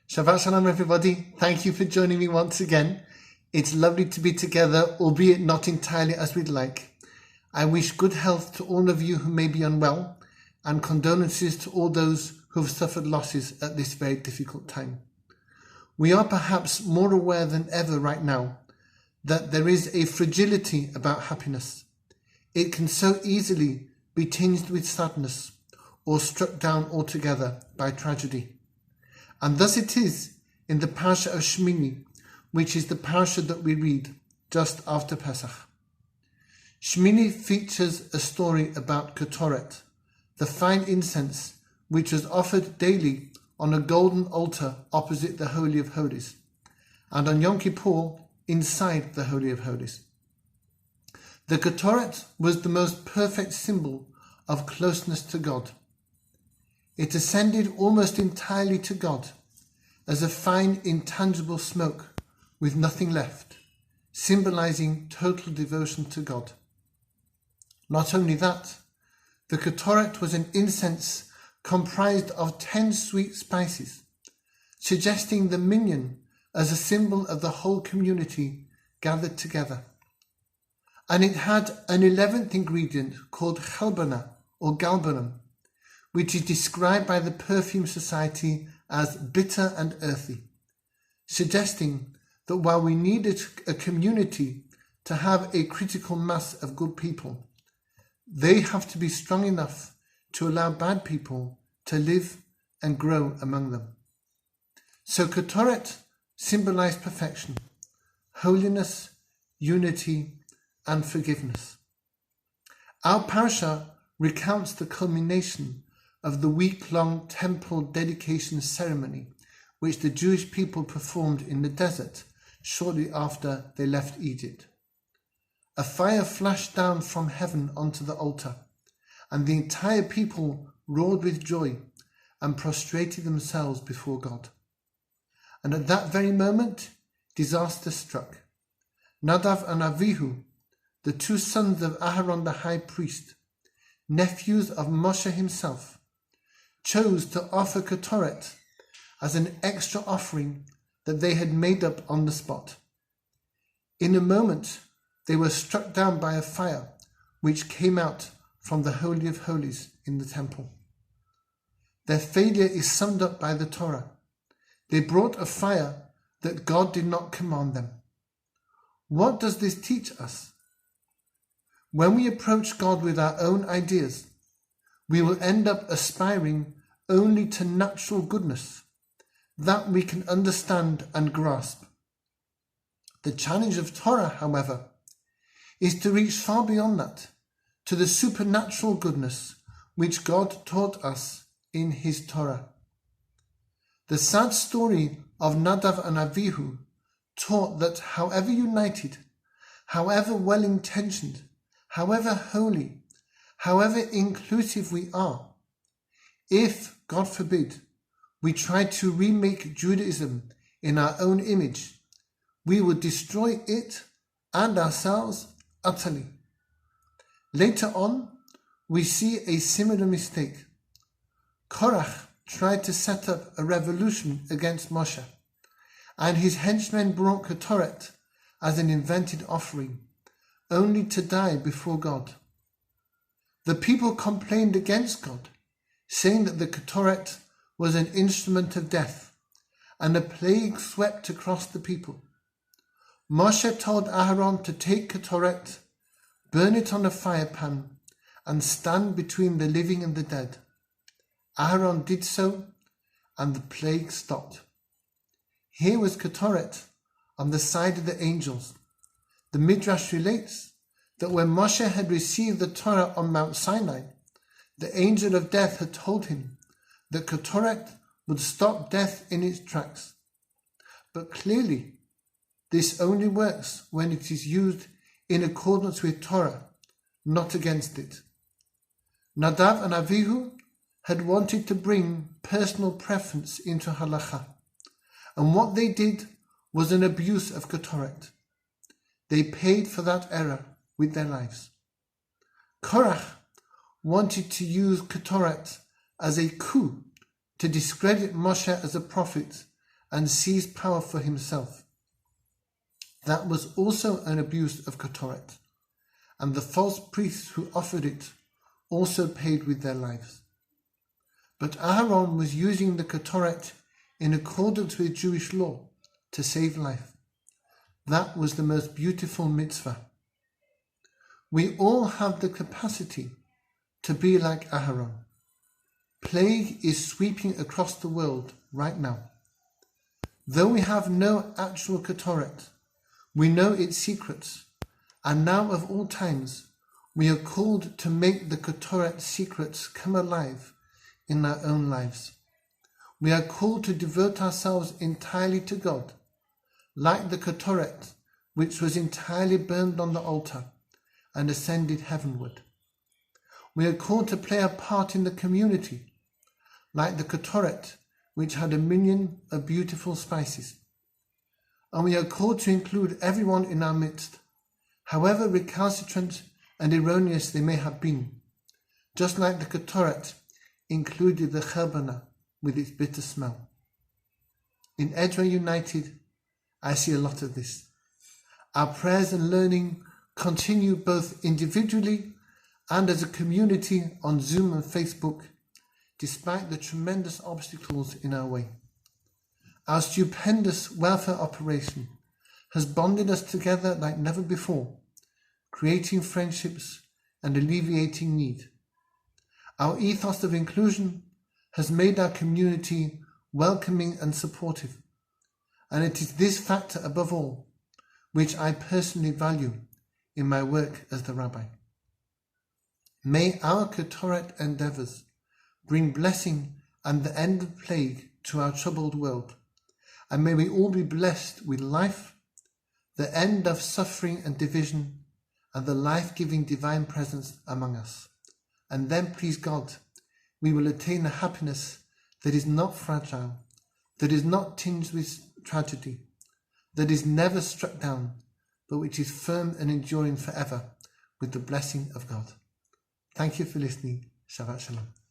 Shabbat Shalom, everybody. Thank you for joining me once again. It's lovely to be together, albeit not entirely as we'd like. I wish good health to all of you who may be unwell, and condolences to all those who have suffered losses at this very difficult time. We are perhaps more aware than ever right now that there is a fragility about happiness. It can so easily be tinged with sadness or struck down altogether by tragedy. And thus it is in the Parshat of Shmini, which is the Parsha that we read just after Pesach. Shmini features a story about Ktoret, the fine incense which was offered daily on a golden altar opposite the Holy of Holies, and on Yom Kippur inside the Holy of Holies. The Ktoret was the most perfect symbol of closeness to God. It ascended almost entirely to God as a fine intangible smoke with nothing left, symbolizing total devotion to God. Not only that, the Ktoret was an incense comprised of 10 sweet spices, suggesting the minyan as a symbol of the whole community gathered together. And it had an 11th ingredient called chelbana or galbanum, which is described by the Perfume Society as bitter and earthy, suggesting that while we needed a community to have a critical mass of good people, they have to be strong enough to allow bad people to live and grow among them. So Ktoret symbolized perfection, holiness, unity, and forgiveness. Our parasha recounts the culmination of the week-long temple dedication ceremony which the Jewish people performed in the desert shortly after they left Egypt. A fire flashed down from heaven onto the altar, and the entire people roared with joy and prostrated themselves before God. And at that very moment, disaster struck. Nadav and Avihu, the two sons of Aharon the high priest, nephews of Moshe himself, chose to offer Ktoret as an extra offering that they had made up on the spot. In a moment, they were struck down by a fire which came out from the Holy of Holies in the temple. Their failure is summed up by the Torah. They brought a fire that God did not command them. What does this teach us? When we approach God with our own ideas, we will end up aspiring only to natural goodness that we can understand and grasp. The challenge of Torah, however, is to reach far beyond that, to the supernatural goodness which God taught us in his Torah. The sad story of Nadav and Avihu taught that however united, however well-intentioned, however holy, however inclusive we are, if, God forbid, we try to remake Judaism in our own image, we will destroy it and ourselves utterly. Later on, we see a similar mistake. Korach tried to set up a revolution against Moshe, and his henchmen brought Ktoret as an invented offering, only to die before God. The people complained against God, saying that the Ktoret was an instrument of death, and a plague swept across the people. Moshe told Aharon to take Ktoret, burn it on a fire pan, and stand between the living and the dead. Aharon did so, and the plague stopped. Here was Ktoret on the side of the angels. The Midrash relates that when Moshe had received the Torah on Mount Sinai, the angel of death had told him that Ktoret would stop death in its tracks. But clearly, this only works when it is used in accordance with Torah, not against it. Nadav and Avihu had wanted to bring personal preference into halacha, and what they did was an abuse of Ktoret. They paid for that error with their lives. Korach wanted to use Ktoret as a coup to discredit Moshe as a prophet and seized power for himself. That was also an abuse of Ktoret, and the false priests who offered it also paid with their lives. But Aaron was using the Ktoret in accordance with Jewish law to save life. That was the most beautiful mitzvah. We all have the capacity to be like Aaron. Plague is sweeping across the world right now. Though we have no actual Ktoret, we know its secrets, and now of all times, we are called to make the Ktoret secrets come alive in our own lives. We are called to devote ourselves entirely to God, like the Ktoret, which was entirely burned on the altar and ascended heavenward. We are called to play a part in the community, like the Ktoret, which had 1,000,000 of beautiful spices. And we are called to include everyone in our midst, however recalcitrant and erroneous they may have been, just like the Ktoret included the cherbana with its bitter smell. In Edra United, I see a lot of this. Our prayers and learning continue both individually and as a community on Zoom and Facebook, despite the tremendous obstacles in our way. Our stupendous welfare operation has bonded us together like never before, creating friendships and alleviating need. Our ethos of inclusion has made our community welcoming and supportive, and it is this factor above all which I personally value in my work as the rabbi. May our Ktoret endeavors bring blessing and the end of plague to our troubled world, and may we all be blessed with life, the end of suffering and division, and the life-giving divine presence among us. And then, please God, we will attain a happiness that is not fragile, that is not tinged with tragedy, that is never struck down, but which is firm and enduring forever with the blessing of God. Thank you for listening. Shabbat Shalom.